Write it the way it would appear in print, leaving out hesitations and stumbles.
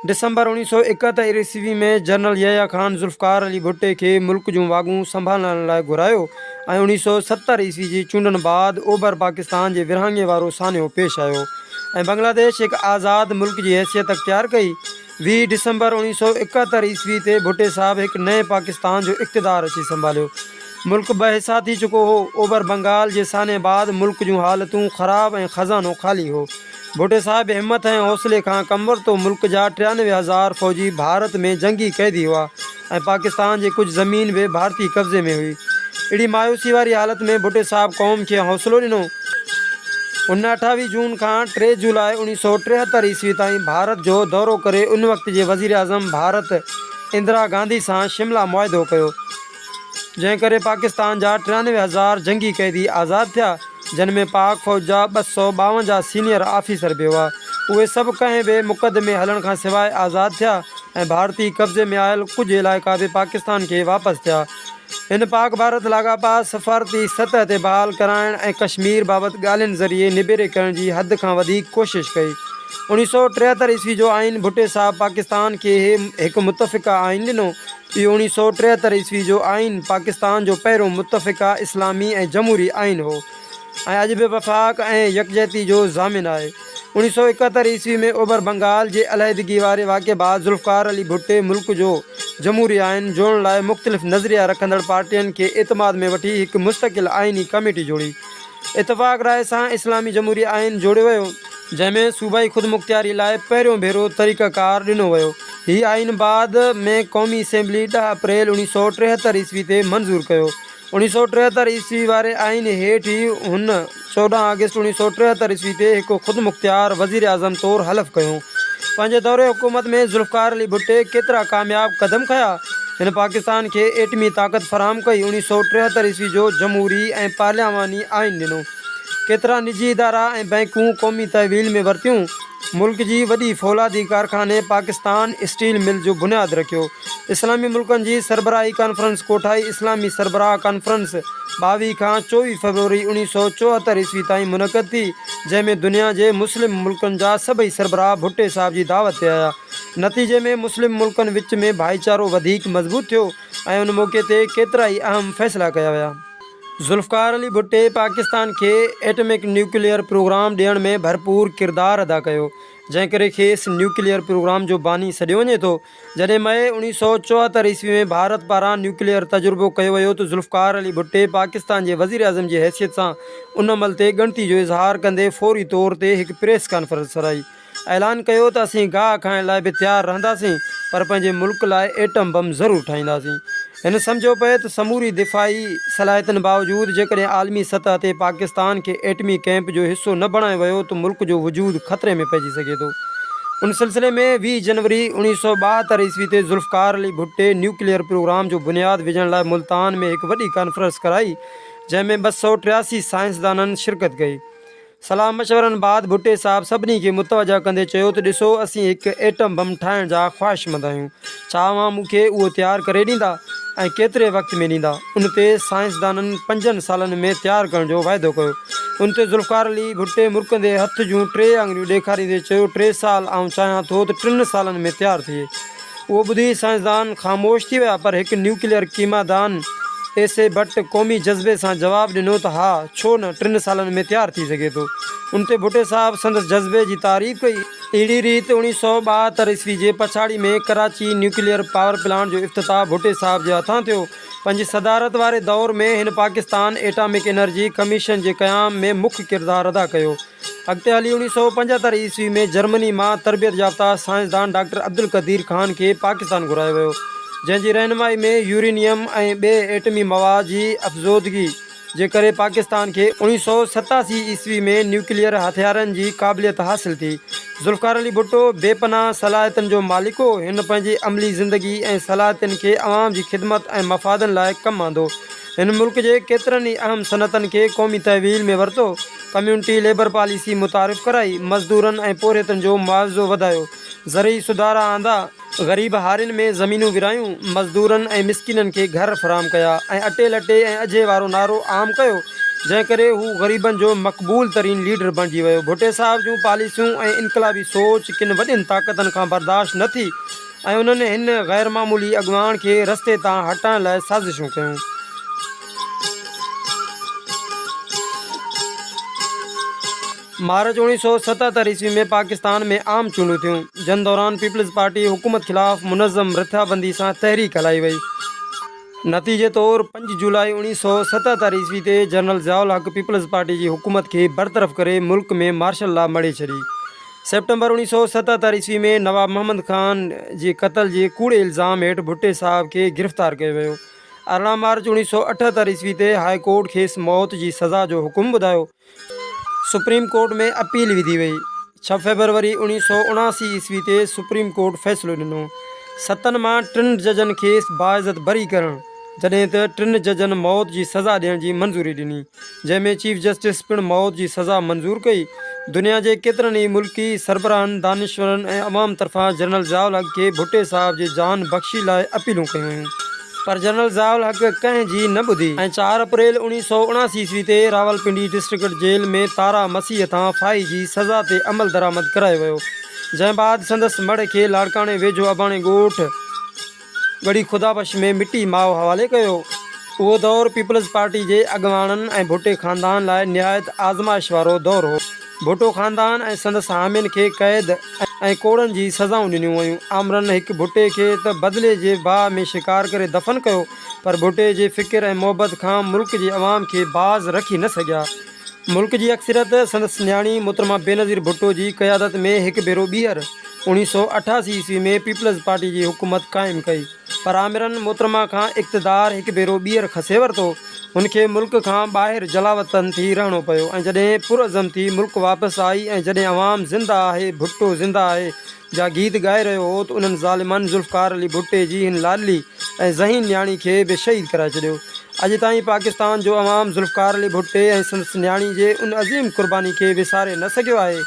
December 1971 ईस्वी में general यहया Khan Zulfikar Ali भुट्टे के मुल्क जूं वाॻूं संभालण लाइ घुरायो ऐं 1970 ईस्वी जी चूंडनि बाद ओभर पाकिस्तान जे विरहाङे वारो सान्यो पेश आयो ऐं बांग्लादेश हिकु आज़ाद मुल्क जी हैसियत अख्तियार कई। 20 दिसंबर 1971 ईस्वी ते भुट्टे साहब एक नए पाकिस्तान जो इक़्तिदार अची संभालियो। मुल्क ब हिस्सा थी चुको हो। ओभर बंगाल जे साने बाद मुल्क जूं हालतूं ख़राब ऐं ख़ज़ानो ख़ाली हो। भुट्टे साहब हिम्मत ऐं हौसले खां कम वरितो। मुल्क जा 93,000 फ़ौजी भारत में जंगी क़ैदी हुआ ऐं पाकिस्तान जे कुछ ज़मीन भी भारतीय कब्ज़े में हुई। अहिड़ी मायूसी वारी हालत में भुट्टे साहब क़ौम खे हौसलो ॾिनो। उन 28 जून खां 3 जुलाई 1973 ईस्वी ताईं भारत जो दौरो करे उन वक़्त जे वज़ीर आज़म भारत इंदिरा गांधी सां शिमला मुआहिदो कयो, जंहिं करे पाकिस्तान जा 93,000 जंगी क़ैदी आज़ादु थिया, जिन में पाक फ़ौज जा 252 सीनियर ऑफिसर भी हुआ। उहे सभु कंहिं बि मुक़दमे हलण खां सवाइ आज़ादु थिया ऐं भारतीय कब्ज़े में आयल कुझु इलाइक़ा बि पाकिस्तान खे वापसि थिया। हिन पाक भारत लाॻापा सफ़ारती सतह ते बहाल कराइण ऐं कश्मीर बाबति ॻाल्हियुनि ज़रिए निबेरे करण जी हद खां वधीक कोशिशि कई। 1973 ईस्वी जो आइन भुट्टे साहब पाकिस्तान खे हिकु मुतफ़िक़ा आइन ॾिनो। इहो 1973 ईस्वी जो आइन पाकिस्तान जो पहिरियों मुतफ़िक़ा इस्लामी ऐं जमहूरी आइन हो ऐं अॼु बि वफ़ाक़ ऐं यकजहती जो ज़ामिन आहे। 1971 ईस्वी में ओभर बंगाल जे अलहदगी वारे वाक़े बाद ज़ुल्फ़िकार अली भुट्टे मुल्क जो जमहूरी आइन जोड़ण लाइ मुख़्तलिफ़ नज़रिया रखंदड़ पार्टियुनि खे एतमाद में वठी हिकु मुस्तक़िल आइनी कमेटी जोड़ी। इतफ़ाक़ राय सां इस्लामी जमहूरी आइन जोड़ियो वियो, जंहिंमें सूबाई ख़ुदमुख़्तियारी लाइ पहिरियों भेरो तरीक़ाकार ॾिनो वियो। हीउ आइन बाद में क़ौमी असेंबली 10 अप्रैल 1973 ईस्वी ते मंज़ूर कयो। 1973 ईस्वी वारे आइन हेठि ई हुन 14 अगस्त 1973 ईस्वी ते हिकु ख़ुदमुख़्तियार वज़ीर आज़म तौरु हलफ़ कयो। पंहिंजे दौरे हुकूमत में ज़ुल्फ़िकार अली भुट्टे केतिरा कामयाब क़दम खया। हिन पाकिस्तान खे एटमी ताक़त फ़राहम कई। 1973 ईस्वी जो जमहूरी ऐं पार्लियामानी आइन ॾिनो। केतिरा निजी इदारा ऐं बैंकूं क़ौमी तहवील में वरितियूं। मुल्क जी वॾी फ़ौलादी कारखाने पाकिस्तान स्टील मिल जो बुनियादु रखियो। इस्लामी मुल्कनि जी सरबराही कॉन्फ्रेंस कोठाई इस्लामी सरबराह कॉन्फ्रेंस 22 खां 24 फरवरी 1974 ईस्वी ताईं मुनक़द थी, जंहिंमें दुनिया जे मुस्लिम मुल्कनि जा सभई सरबराह भुट्टे साहब जी दावत ते आया। नतीजे में मुस्लिम मुल्कनि विच में भाईचारो वधीक मज़बूत थियो ऐं उन मौक़े ते केतिरा ई अहम फ़ैसिला कया विया। ज़ुल्फ़िकार अली भुट्टे पाकिस्तान खे एटमिक न्यूक्लियर प्रोग्राम ॾियण में भरपूर किरदारु अदा कयो, जंहिं करे खेसि न्यूक्लियर प्रोग्राम जो बानी सॾियो वञे थो। जॾहिं मई 1974 ईस्वी में भारत पारां न्यूक्लियर तजुर्बो कयो वियो त ज़ुल्फ़िकार अली भुट्टे पाकिस्तान जे वज़ीर आज़म जी हैसियत सां उन अमल ते ॻणती जो इज़हार कंदे फ़ौरी तौर ते हिकु प्रेस कॉन्फ्रेंस कराई। ऐलान कयो त असीं गाह खाइण लाइ बि तयारु रहंदासीं, पर पंहिंजे मुल्क लाइ एटम बम ज़रूरु ठाहींदासीं। हिन सम्झो पिए त समूरी दिफ़ाई सलाहियतुनि बावजूदि जेकॾहिं आलमी सतह ते पाकिस्तान खे एटमी कैंप जो हिसो न बणायो वियो त मुल्क जो वजूद ख़तरे में पइजी सघे थो। उन सिलसिले में 20 जनवरी 1972 ईस्वी ते ज़ुल्फ़िकार अली भुट्टे न्यूक्लियर प्रोग्राम जो बुनियादु विझण लाइ मुल्तान में हिकु वॾी कॉन्फ्रेंस कराई, जंहिंमें 283 साइंसदाननि शिरकत कई। सलाह मशवरनि बाद भुट्टे साहब सभिनी खे मुतवजा कंदे चयो त ॾिसो, असीं हिकु एटम बम ठाहिण जा ख़्वाहिशमंद आहियूं। छा अवां मूंखे उहो तयारु करे ॾींदा ऐं केतिरे वक़्त में ॾींदा? उन ते साइंसदाननि 5 सालनि में तयारु करण जो वाइदो कयो। उन ते ज़ुल्फ़िकार अली भुट्टे मुल्कंदे हथ जूं 3 आङुरियूं ॾेखारींदे चयो, 3 साल आउं चाहियां थो त 3 सालनि में तयारु थिए। उहो ॿुधी साइंसदान ख़ामोश थी विया, पर हिकु न्यूक्लियर कीमादान एसे भट्ट क़ौमी जज़्बे सां जवाबु ॾिनो त हा, छो न, 3 सालनि में तयारु थी सघे थो। उन ते भुट्टे साहब संदसि जज़्बे जी तारीफ़ कई। अहिड़ी रीति 1972 ईस्वी जे पछाड़ी में कराची न्यूक्लियर पावर प्लांट जो इफ़्तिताह भुट्टे साहब जे हथां थियो। पंहिंजी सदारत वारे दौर में हिन पाकिस्तान एटॉमिक एनर्जी कमीशन जे क़याम में मुख्य किरदारु अदा कयो। अॻिते हली 1975 ईस्वी में जर्मनी मां तरबियत याफ़्ता साइंसदान डॉक्टर अब्दुल क़दीर ख़ान खे पाकिस्तान घुरायो वियो, जंहिंजी रहनुमाई में यूरेनियम ऐं ॿिए एटमी मवाद जी अफ़ज़ोदगी जे करे पाकिस्तान खे 1987 ईस्वी में न्यूक्लियर हथियारनि जी क़ाबिलियत हासिल थी। ज़ुल्फ़िकार अली भुट्टो बेपनाह सलाहियतुनि जो मालिक हो। हिन पंहिंजी अमली ज़िंदगी ऐं सलाहियतुनि खे अवाम जी ख़िदमत ऐं मफ़ादनि लाइ कमु आंदो। हिन मुल्क जे केतिरनि ई अहम सनअतनि खे क़ौमी तहवील में वरितो, कम्यूनिटी लेबर पॉलिसी मुतारिफ़ कराई, मज़दूरनि ऐं पोरियतुनि जो मुआवज़ो वधायो, ज़रई सुधारा आंदा, ग़रीब हारियुनि में ज़मीनूं विरायूं, मज़दूरनि ऐं मिसकिननि खे घर फ़राहम कया ऐं अटे लटे ऐं अझे वारो नारो आम कयो। जंहिं करे हू ग़रीबनि जो मक़बूल तरीन लीडर बणिजी वियो। भुट्टे साहब जूं पॉलिसियूं ऐं इनक़लाबी सोच किन वॾियुनि ताक़तनि खां बर्दाश्त न थी ऐं उन्हनि हिन ग़ैर मामूली अॻुवाण खे रस्ते तां हटाइण लाइ साज़िशूं कयूं। मार्च 1977 ईस्वी में पाकिस्तान में आम चूंडूं थियूं, जन दौरान पीपल्स पार्टी हुकूमत ख़िलाफ़ मुनज़्ज़म रिथाबंदी सां तहरीक हलाई वई। नतीजे तौरु 5 जुलाई 1977 ईस्वी ते जनरल ज़ियाउल हक़ पीपल्स पार्टी जी हुकूमत खे बरतरफ़ करे मुल्क में मार्शल लॉ मढ़े छॾी। सेप्टेंबर 1977 ईस्वी में नवाब मोहम्मद ख़ान जे क़त्ल जे कूड़े इल्ज़ाम हेठि भुट्टे साहब खे गिरफ़्तार कयो वियो। 18 मार्च 1978 ईस्वी ते हाई कोर्ट खेसि मौत जी सज़ा जो हुकुम ॿुधायो। सुप्रीम कोर्ट में अपील विधी वई। 6 फरवरी 1979 ईस्वी ते सुप्रीम कोर्ट फ़ैसिलो ॾिनो। 7 मां 3 जजनि खेसि बाइज़त बरी करणु, जॾहिं त 3 जजनि मौत जी सज़ा ॾियण जी मंज़ूरी ॾिनी, जंहिंमें चीफ जस्टिस पिणु मौत जी सज़ा मंज़ूर कई। दुनिया जे केतिरनि ई मुल्की सरबराहनि, दानिश्वरनि ऐं अवाम तरफ़ां जनरल ज़ियाउल हक़ खे भुट्टे साहब जे जान बख़्शी लाइ अपीलूं कयूं हुयूं, पर जनरल ज़ियाउल हक़ कंहिं जी न ॿुधी ऐं 4 अप्रैल 1979 ईस्वी ते रावलपिंडी डिस्ट्रिक्ट जेल में तारा मसीह तां फाही जी सज़ा ते अमल दरामद करायो वियो, जंहिं बाद संदसि मढ़ खे लाड़काणे वेझो अबाणे ॻोठ गढ़ी खुदाबश में मिटी माउ हवाले कयो। उहो दौरु पीपल्स पार्टी जे अॻुवाणनि ऐं भुट्टे ख़ानदान लाइ निहायत आज़माइश वारो दौरु हो। भुट्टो ख़ानदान ऐं संदसि हामियुनि खे क़ैद ऐं कोड़नि जी सज़ाऊं ॾिनियूं वयूं। आमरनि हिकु भुट्टे खे त बदिले जे बाह में शिकार करे दफ़न कयो, पर भुट्टे जे फ़िकिर ऐं मोहबत खां मुल्क जे अवाम खे बाज़ रखी न सघिया। मुल्क जी अक्सरियत संदसि न्याणी मोहतरमा बेनज़ीर भुट्टो जी क़यादत में हिकु भेरो ॿीहर 1988 ईस्वी में पीपल्स पार्टी जी हुकूमत क़ाइमु कई, पर आमिरनि मोहतरमा खां इक़्तिदार हिकु भेरो ॿीहर खसे वरितो। हुनखे मुल्क खां ॿाहिरि जलावतन थी रहणो पियो ऐं जॾहिं पुरअज़म थी मुल्क वापसि आई ऐं जॾहिं अवाम ज़िंदा आहे भुट्टो ज़िंदा आहे जा गीत ॻाए रहियो हो, त उन्हनि ज़ालिमनि ज़ुल्फ़कार अली भुट्टे जी हिन लाडली ऐं ज़हीन न्याणी खे बि शहीद कराए छॾियो। अॼु ताईं पाकिस्तान जो अवाम ज़ुल्फ़कार अली भुट्टे ऐं संदसि न्याणी जे उन अज़ीम क़ुर्बानी खे विसारे न सघियो आहे।